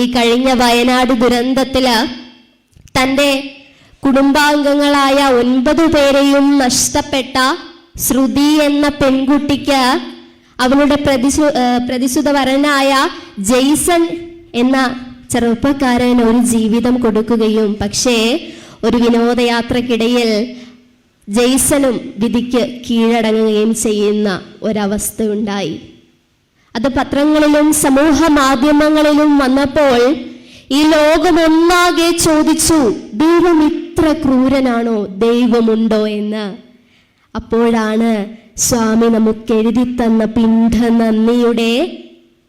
ഈ കഴിഞ്ഞ വയനാട് ദുരന്തത്തില് തൻ്റെ കുടുംബാംഗങ്ങളായ 9 പേരെയും നഷ്ടപ്പെട്ട ശ്രുതി എന്ന പെൺകുട്ടിക്ക് അവളുടെ പ്രതിസുതവരനായ ജെയ്സൺ എന്ന ചെറുപ്പക്കാരൻ ഒരു ജീവിതം കൊടുക്കുകയും, പക്ഷേ ഒരു വിനോദയാത്രക്കിടയിൽ ജെയ്സണും വിധിക്ക് കീഴടങ്ങുകയും ചെയ്യുന്ന ഒരവസ്ഥ ഉണ്ടായി. അത് പത്രങ്ങളിലും സമൂഹ മാധ്യമങ്ങളിലും വന്നപ്പോൾ ഈ ലോകമൊന്നാകെ ചോദിച്ചു, ദൈവം ഇത്ര ക്രൂരനാണോ, ദൈവമുണ്ടോ എന്ന്. അപ്പോഴാണ് സ്വാമി നമുക്ക് എഴുതി തന്ന പിണ്ഡ നന്ദിയുടെ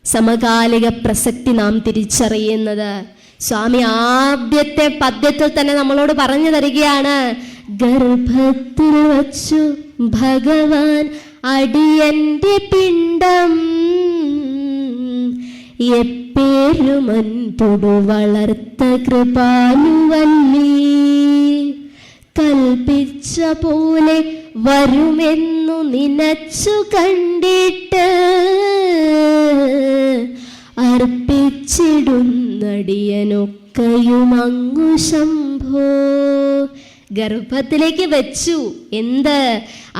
സമകാലിക പ്രസക്തി നാം തിരിച്ചറിയുന്നത്. സ്വാമി ആദ്യത്തെ പദ്യത്തിൽ തന്നെ നമ്മളോട് പറഞ്ഞു തരികയാണ്, ഗർഭത്തിൽ വച്ചു ഭഗവാൻ അടിയന്റെ പിണ്ഡം എപ്പേരുമൻപൊടു വളർത്ത കൃപാലുവല്ലി, കൽപ്പിച്ച പോലെ വരുമെന്നു നിനച്ചു കണ്ടിട്ട് അർപ്പിച്ചിടുന്നടിയനൊക്കെയുമങ്ങു ശംഭോ. ഗർഭത്തിലേക്ക് വെച്ചു. എന്ത്?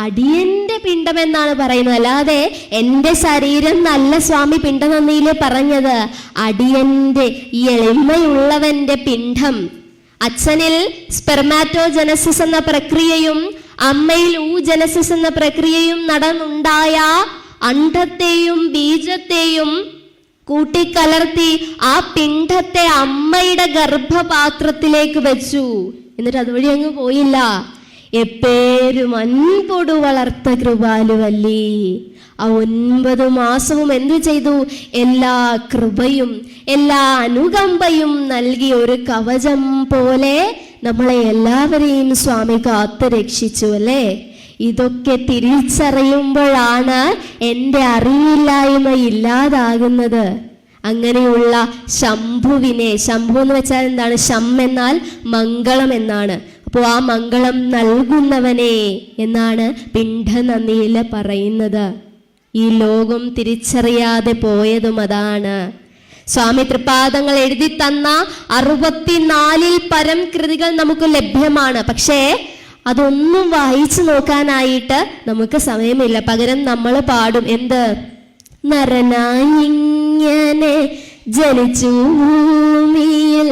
അടിയന്റെ പിണ്ഡം എന്നാണ് പറയുന്നത്, അല്ലാതെ എൻ്റെ ശരീരം നല്ല സ്വാമി പിണ്ഡനന്ദിയില് പറഞ്ഞത്. അടിയന്റെ ഈ എളിമയുള്ളവന്റെ പിണ്ഡം. അച്ഛനിൽ സ്പെർമാറ്റോജനസിസ് എന്ന പ്രക്രിയയും അമ്മയിൽ ഊജനസിസ് എന്ന പ്രക്രിയയും നടന്നുണ്ടായ അണ്ഡത്തെയും ബീജത്തെയും കൂട്ടിക്കലർത്തി ആ പിണ്ഡത്തെ അമ്മയുടെ ഗർഭപാത്രത്തിലേക്ക് വെച്ചു. എന്നിട്ട് അതുവഴി അങ്ങ് പോയില്ല. എപ്പേരും അൻപൊടു വളർത്ത കൃപാലുവല്ലി. ആ 9 മാസവും എന്തു ചെയ്തു? എല്ലാ കൃപയും എല്ലാ അനുകമ്പയും നൽകി ഒരു കവചം പോലെ നമ്മളെ എല്ലാവരെയും സ്വാമി കാത്തു രക്ഷിച്ചു അല്ലേ? ഇതൊക്കെ തിരിച്ചറിയുമ്പോഴാണ് എൻ്റെ അറിവില്ലായ്മ ഇല്ലാതാകുന്നത്. അങ്ങനെയുള്ള ശംഭുവിനെ, ശംഭു എന്ന് വെച്ചാൽ എന്താണ്? ശം എന്നാൽ മംഗളം എന്നാണ്. അപ്പോൾ ആ മംഗളം നൽകുന്നവനെ എന്നാണ് പിണ്ഡനന്ദിയിൽ പറയുന്നത്. ഈ ലോകം തിരിച്ചറിയാതെ പോയതും അതാണ്. സ്വാമി തൃപാദങ്ങൾ എഴുതി തന്ന 64 പരം കൃതികൾ നമുക്ക് ലഭ്യമാണ്. പക്ഷേ അതൊന്നും വായിച്ചു നോക്കാനായിട്ട് നമുക്ക് സമയമില്ല. പകരം നമ്മൾ പാടും. എന്ത്? നരനായിങ്ങനെ ജനിച്ചു ഭൂമിയിൽ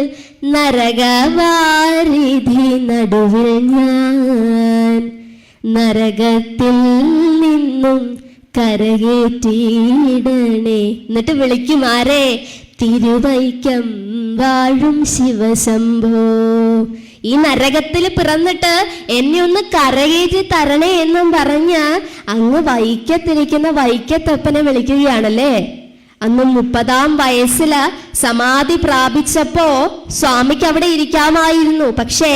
നരകവാരിധി നടുവിൽ ഞാൻ, നരകത്തിൽ നിന്നും കരകേറ്റിയിടണേ. എന്നിട്ട് വിളിക്കും ആരെ? തിരുവൈക്കം വാഴും ശിവശംഭോ. ഈ നരകത്തിൽ പിറന്നിട്ട് എന്നെ ഒന്ന് കരകേറ്റി തരണേ എന്നും പറഞ്ഞ് അങ്ങ് വൈക്കത്തിരിക്കുന്ന വൈക്കത്തപ്പനെ വിളിക്കുകയാണല്ലേ. അന്ന് 30-ാം വയസ്സില് സമാധി പ്രാപിച്ചപ്പോ സ്വാമിക്ക് അവിടെ ഇരിക്കാമായിരുന്നു. പക്ഷേ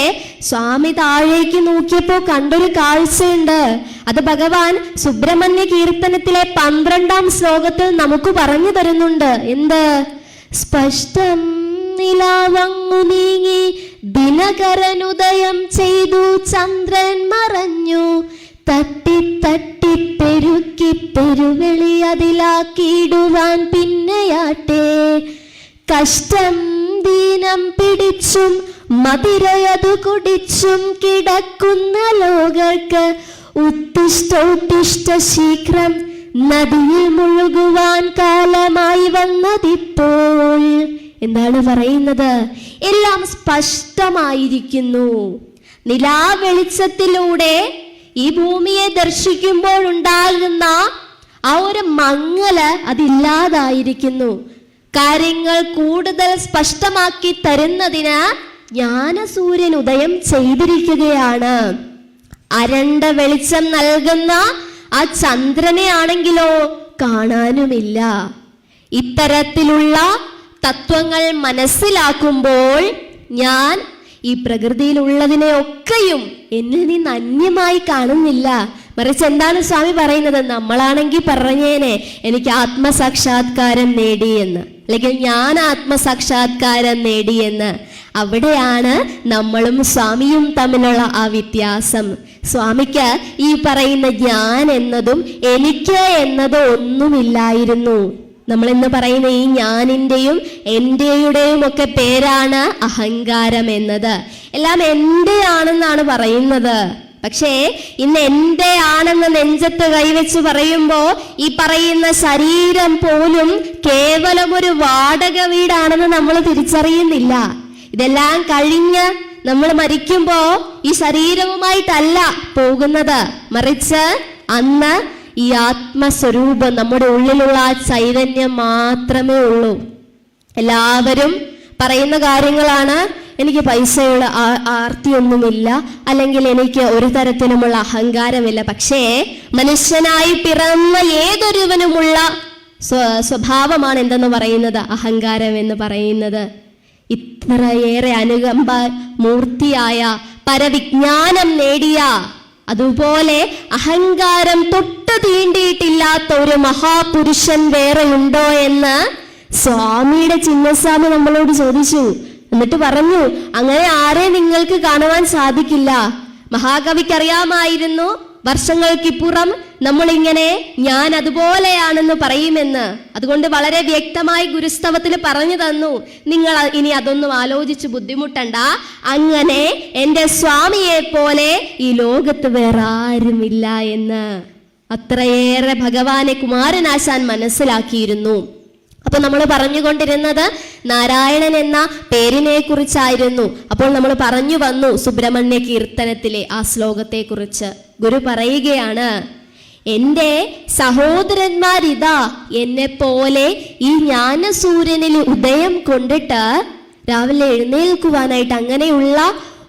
സ്വാമി താഴേക്ക് നോക്കിയപ്പോ കണ്ടൊരു കാഴ്ചയുണ്ട്. അത് ഭഗവാൻ സുബ്രഹ്മണ്യ കീർത്തനത്തിലെ 12-ാം ശ്ലോകത്തിൽ നമുക്ക് പറഞ്ഞു തരുന്നുണ്ട്. എന്ത്? സ്പഷ്ടം നിലാവങ്ങു നീങ്ങി ദിനകരനുദയം ചെയ്തു, ചന്ദ്രൻ മറഞ്ഞു, തട്ടി തട്ടി പെരുക്കി പെരുവെളി അതിലാക്കിയിടുവാൻ പിന്നെയാട്ടെ, കഷ്ടം ദീനം പിടിച്ചും മതിരയതു കുടിച്ചും കിടക്കുന്ന ലോകർക്ക് ഉത്തിഷ്ടോത്തിഷ്ട ശീഘ്രം നദിയിൽ മുഴുകുവാൻ കാലമായി വന്നതിപ്പോൾ. എന്താണ് പറയുന്നത്? എല്ലാം സ്പഷ്ടമായിരിക്കുന്നു. നിലാവെളിച്ചത്തിലൂടെ ഈ ഭൂമിയെ ദർശിക്കുമ്പോൾ ഉണ്ടാകുന്ന ആ ഒരു മങ്ങല് അതില്ലാതായിരിക്കുന്നു. കാര്യങ്ങൾ കൂടുതൽ സ്പഷ്ടമാക്കി തരുന്നതിന് ജ്ഞാനസൂര്യൻ ഉദയം ചെയ്തിരിക്കുകയാണ്. അരണ്ട വെളിച്ചം നൽകുന്ന ആ ചന്ദ്രനെ ആണെങ്കിലോ കാണാനുമില്ല. ഇത്തരത്തിലുള്ള തത്വങ്ങൾ മനസ്സിലാക്കുമ്പോൾ ഞാൻ ഈ പ്രകൃതിയിലുള്ളതിനെ ഒക്കെയും എന്നിൽ നിന്ന് അന്യമായി കാണുന്നില്ല. മറിച്ച് എന്താണ് സ്വാമി പറയുന്നത്? നമ്മളാണെങ്കിൽ പറഞ്ഞേനെ എനിക്ക് ആത്മസാക്ഷാത്കാരം നേടിയെന്ന്, അല്ലെങ്കിൽ ഞാൻ ആത്മസാക്ഷാത്കാരം നേടിയെന്ന്. അവിടെയാണ് നമ്മളും സ്വാമിയും തമ്മിലുള്ള ആ വ്യത്യാസം. സ്വാമിക്ക് ഈ പറയുന്ന ഞാൻ എന്നതും എനിക്ക് എന്നതും ഒന്നുമില്ലായിരുന്നു. നമ്മൾ ഇന്ന് പറയുന്ന ഈ ഞാനിൻ്റെയും എൻ്റെയുടെയും ഒക്കെ പേരാണ് അഹങ്കാരം എന്നത്. എല്ലാം എൻ്റെ ആണെന്നാണ് പറയുന്നത്. പക്ഷേ ഇന്ന് എൻ്റെ ആണെന്ന് നെഞ്ചത്ത് കൈവച്ച് പറയുമ്പോ ഈ പറയുന്ന ശരീരം പോലും കേവലം ഒരു വാടക വീടാണെന്ന് നമ്മൾ തിരിച്ചറിയുന്നില്ല. ഇതെല്ലാം കഴിഞ്ഞ് നമ്മൾ മരിക്കുമ്പോ ഈ ശരീരവുമായിട്ടല്ല പോകുന്നത്, മറിച്ച് അന്ന് ഈ ആത്മസ്വരൂപം നമ്മുടെ ഉള്ളിലുള്ള ആ ചൈതന്യം മാത്രമേ ഉള്ളൂ. എല്ലാവരും പറയുന്ന കാര്യങ്ങളാണ്, എനിക്ക് പൈസയുള്ള ആർത്തിയൊന്നുമില്ല, അല്ലെങ്കിൽ എനിക്ക് ഒരു തരത്തിലുമുള്ള അഹങ്കാരമില്ല. പക്ഷേ മനുഷ്യനായി പിറന്ന ഏതൊരുവനുമുള്ള സ്വഭാവമാണ് എന്തെന്ന് പറയുന്നത്, അഹങ്കാരം എന്ന് പറയുന്നത്. ഇത്രയേറെ അനുകമ്പ മൂർത്തിയായ പരവിജ്ഞാനം നേടിയ, അതുപോലെ അഹങ്കാരം തൊട്ട് തീണ്ടിയിട്ടില്ലാത്ത ഒരു മഹാപുരുഷൻ വേറെ ഉണ്ടോ എന്ന് സ്വാമിയുടെ ചിന്നസ്വാമി നമ്മളോട് ചോദിച്ചു. എന്നിട്ട് പറഞ്ഞു, അങ്ങനെ ആരെ നിങ്ങൾക്ക് കാണുവാൻ സാധിക്കില്ല. മഹാകവിക്കറിയാമായിരുന്നു വർഷങ്ങൾക്കിപ്പുറം നമ്മളിങ്ങനെ ഞാൻ അതുപോലെയാണെന്ന് പറയുമെന്ന്. അതുകൊണ്ട് വളരെ വ്യക്തമായി ഗുരുസ്തവത്തിൽ പറഞ്ഞു തന്നു, നിങ്ങൾ ഇനി അതൊന്നും ആലോചിച്ച് ബുദ്ധിമുട്ടണ്ട, അങ്ങനെ എൻ്റെ സ്വാമിയെ പോലെ ഈ ലോകത്ത് വേറെ ആരുമില്ല എന്ന്. അത്രയേറെ ഭഗവാനെ കുമാരനാശാൻ മനസ്സിലാക്കിയിരുന്നു. അപ്പൊ നമ്മൾ പറഞ്ഞുകൊണ്ടിരുന്നത് നാരായണൻ എന്ന പേരിനെ കുറിച്ചായിരുന്നു. അപ്പോൾ നമ്മൾ പറഞ്ഞു വന്നു സുബ്രഹ്മണ്യ കീർത്തനത്തിലെ ആ ശ്ലോകത്തെ കുറിച്ച്. ഗുരു പറയുകയാണ്, എൻ്റെ സഹോദരന്മാരിതാ എന്നെ പോലെ ഈ ജ്ഞാനസൂര്യനിൽ ഉദയം കൊണ്ടിട്ട് രാവിലെ എഴുന്നേൽക്കുവാനായിട്ട്, അങ്ങനെയുള്ള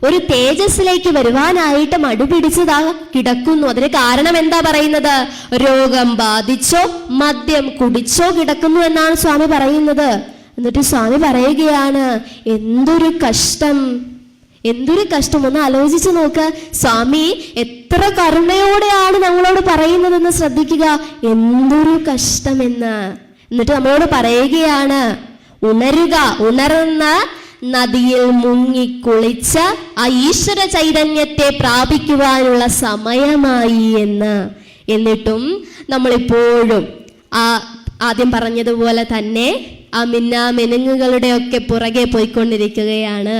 ഒരു തേജസ്സിലേക്ക് വരുവാനായിട്ട് മടുപിടിച്ചതാ കിടക്കുന്നു. അതിന് കാരണം എന്താ പറയുന്നത്, രോഗം ബാധിച്ചോ മദ്യം കുടിച്ചോ കിടക്കുന്നു എന്നാണ് സ്വാമി പറയുന്നത്. എന്നിട്ട് സ്വാമി പറയുകയാണ്, എന്തൊരു കഷ്ടം, എന്തൊരു കഷ്ടം. ഒന്ന് ആലോചിച്ച് നോക്ക്, സ്വാമി എത്ര കരുണയോടെയാണ് നമ്മളോട് പറയുന്നതെന്ന് ശ്രദ്ധിക്കുക, എന്തൊരു കഷ്ടമെന്ന്. എന്നിട്ട് നമ്മളോട് പറയുകയാണ്, ഉണരുക, ഉണർന്ന നദിയിൽ മുങ്ങിക്കുളിച്ച ആ ഈശ്വര ചൈതന്യത്തെ പ്രാപിക്കുവാനുള്ള സമയമായി എന്ന്. എന്നിട്ടും നമ്മളിപ്പോഴും ആദ്യം പറഞ്ഞതുപോലെ തന്നെ ആ മിന്നാമിനുങ്ങുകളുടെ ഒക്കെ പുറകെ പോയിക്കൊണ്ടിരിക്കുകയാണ്.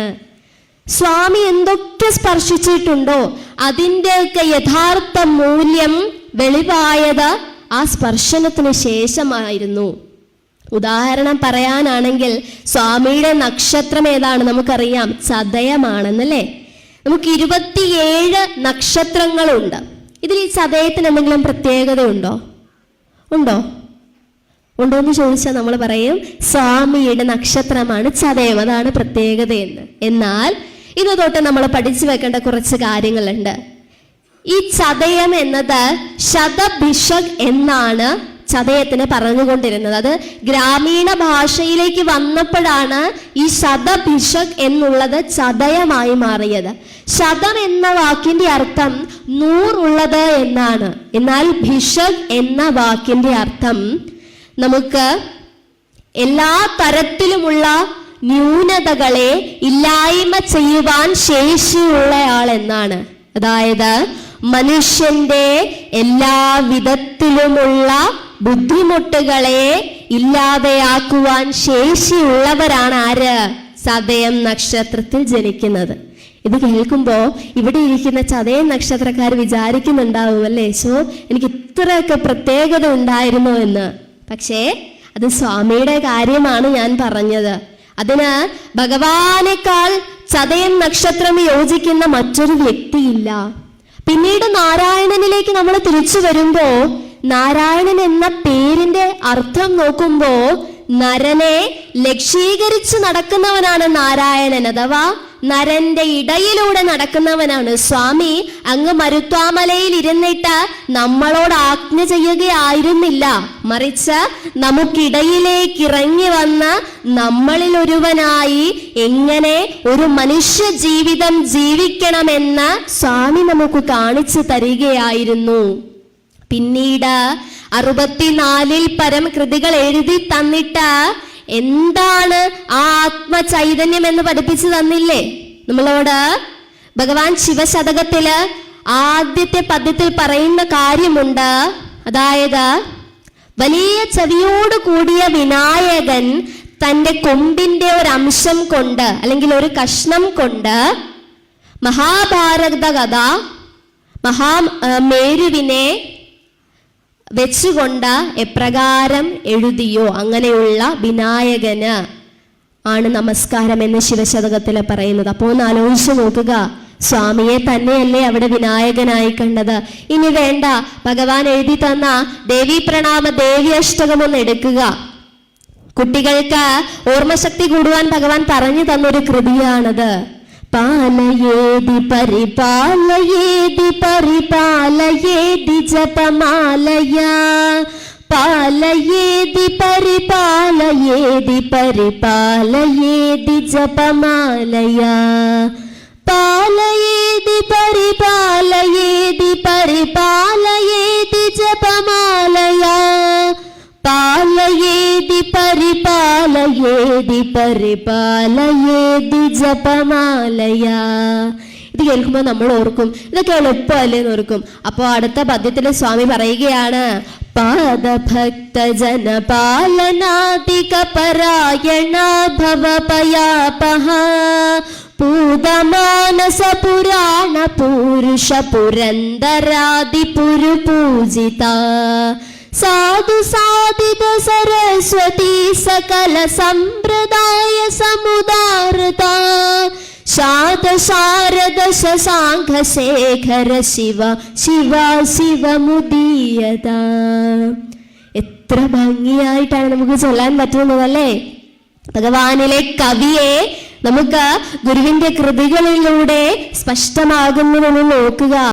സ്വാമി എന്തൊക്കെ സ്പർശിച്ചിട്ടുണ്ടോ അതിൻ്റെയൊക്കെ യഥാർത്ഥ മൂല്യം വെളിവായത് ആ സ്പർശനത്തിന് ശേഷമായിരുന്നു. ഉദാഹരണം പറയാനാണെങ്കിൽ സ്വാമിയുടെ നക്ഷത്രം ഏതാണ് നമുക്കറിയാം, ചതയമാണെന്നല്ലേ. നമുക്ക് 27 നക്ഷത്രങ്ങളുണ്ട്. ഇതിൽ ഈ ചതയത്തിന് എന്തെങ്കിലും പ്രത്യേകത ഉണ്ടോ എന്ന് ചോദിച്ചാൽ നമ്മൾ പറയും സ്വാമിയുടെ നക്ഷത്രമാണ് ചതയം, അതാണ് പ്രത്യേകതയെന്ന്. എന്നാൽ ഇത് തൊട്ട് നമ്മൾ പഠിച്ചു വെക്കേണ്ട കുറച്ച് കാര്യങ്ങളുണ്ട്. ഈ ചതയം എന്നത് ശതഭിഷക് എന്നാണ് ചതയത്തിന് പറഞ്ഞുകൊണ്ടിരുന്നത്. അത് ഗ്രാമീണ ഭാഷയിലേക്ക് വന്നപ്പോഴാണ് ഈ ശതഭിഷക് എന്നുള്ളത് ചതയമായി മാറിയത്. ശതം എന്ന വാക്കിന്റെ അർത്ഥം 100 എന്നാണ്. എന്നാൽ ഭിഷക് എന്ന വാക്കിന്റെ അർത്ഥം നമുക്ക് എല്ലാ തരത്തിലുമുള്ള ന്യൂനതകളെ ഇല്ലായ്മ ചെയ്യുവാൻ ശേഷിയുള്ളയാൾ എന്നാണ്. അതായത് മനുഷ്യന്റെ എല്ലാ വിധത്തിലുമുള്ള ബുദ്ധിമുട്ടുകളെ ഇല്ലാതെയാക്കുവാൻ ശേഷിയുള്ളവരാണ് ആര്, ചതയം നക്ഷത്രത്തിൽ ജനിക്കുന്നത്. ഇത് കേൾക്കുമ്പോ ഇവിടെ ഇരിക്കുന്ന ചതയം നക്ഷത്രക്കാർ വിചാരിക്കുന്നുണ്ടാവും അല്ലേ, എനിക്ക് ഇത്രയൊക്കെ പ്രത്യേകത ഉണ്ടായിരുന്നു എന്ന്. പക്ഷേ അത് സ്വാമിയുടെ കാര്യമാണ് ഞാൻ പറഞ്ഞത്. അതിന് ഭഗവാനേക്കാൾ ചതയം നക്ഷത്രം യോജിക്കുന്ന മറ്റൊരു വ്യക്തിയില്ല. പിന്നീട് നാരായണനിലേക്ക് നമ്മൾ തിരിച്ചു വരുമ്പോ നാരായണൻ എന്ന പേരിന്റെ അർത്ഥം നോക്കുമ്പോ നരനെ ലക്ഷീകരിച്ച് നടക്കുന്നവനാണ് നാരായണൻ, അഥവാ നരന്റെ ഇടയിലൂടെ നടക്കുന്നവനാണ്. സ്വാമി അങ്ങ് മരുത്വാമലയിൽ ഇരുന്നിട്ട് നമ്മളോട് ആജ്ഞ ചെയ്യുകയായിരുന്നില്ല, മറിച്ച് നമുക്കിടയിലേക്ക് ഇറങ്ങി വന്ന് നമ്മളിൽ ഒരുവനായി എങ്ങനെ ഒരു മനുഷ്യ ജീവിതം ജീവിക്കണമെന്ന് സ്വാമി നമുക്ക് കാണിച്ചു തരികയായിരുന്നു. പിന്നീട് 64 പരം കൃതികൾ എഴുതി തന്നിട്ട് എന്താണ് ആ ആത്മചൈതന്യം എന്ന് പഠിപ്പിച്ചു തന്നില്ലേ നമ്മളോട്. ഭഗവാൻ ശിവശതകത്തില് ആദ്യത്തെ പദ്യത്തിൽ പറയുന്ന കാര്യമുണ്ട്. അതായത് വലിയ ചെവിയോട് കൂടിയ വിനായകൻ തൻ്റെ കൊമ്പിന്റെ ഒരു അംശം കൊണ്ട് അല്ലെങ്കിൽ ഒരു കഷ്ണം കൊണ്ട് മഹാഭാരത കഥ മേരുവിനെ വെച്ചുകൊണ്ട് എപ്രകാരം എഴുതിയോ അങ്ങനെയുള്ള വിനായകന് ആണ് നമസ്കാരം എന്ന് ശിവശതകത്തിൽ പറയുന്നത്. അപ്പോൾ ഒന്ന് ആലോചിച്ച് നോക്കുക, സ്വാമിയെ തന്നെയല്ലേ അവിടെ വിനായകനായി കണ്ടത്. ഇനി വേണ്ട, ഭഗവാൻ എഴുതി തന്ന ദേവീ പ്രണാമ ദേവി അഷ്ടകം ഒന്ന് എടുക്കുക. കുട്ടികൾക്ക് ഓർമ്മശക്തി കൂടുവാൻ ഭഗവാൻ പറഞ്ഞു തന്നൊരു കൃതിയാണത്. പാലയേതി പരിപാലയേതി പരിപാലയേതി ജപമാലയ, പാലയേതി പരിപാലയേതി പരിപാലയേതി ജപമാലയ, പാലയേതി പരിപാലയേതി പരിപാലയേതി ജപമാലയ, പാലയേതി പരിപാലയേതി പരിപാലയേതി ജപമാലയ. ഇത് കേൾക്കുമ്പോൾ നമ്മൾ ഓർക്കും ഇതൊക്കെ എളുപ്പമല്ലേന്ന് ഓർക്കും. അപ്പോൾ അടുത്ത പദ്യത്തിൽ സ്വാമി പറയുകയാണ്, പാദഭക്തജന പാലനാധിക പരായണ ഭവപയാപഹ, പൂതമാനസ പുരാണ പുരുഷ പുരന്ദരാദി പുരുപൂജിത, സാധു സാധിത സരസ്വതി സകല സമ്പ്രദായ സമുദാരത, ശാത ശാരദ ശശാങ്ക ശേഖര ശിവ ശിവ ശിവമുദീയത. എത്ര ഭംഗിയായിട്ടാണ് നമുക്ക് ചൊല്ലാൻ പറ്റുന്നതല്ലേ. ഭഗവാനിലെ കവിയെ നമുക്ക് ഗുരുവിന്റെ കൃതികളിലൂടെ സ്പഷ്ടമാകുന്നതെന്ന് നോക്കുക.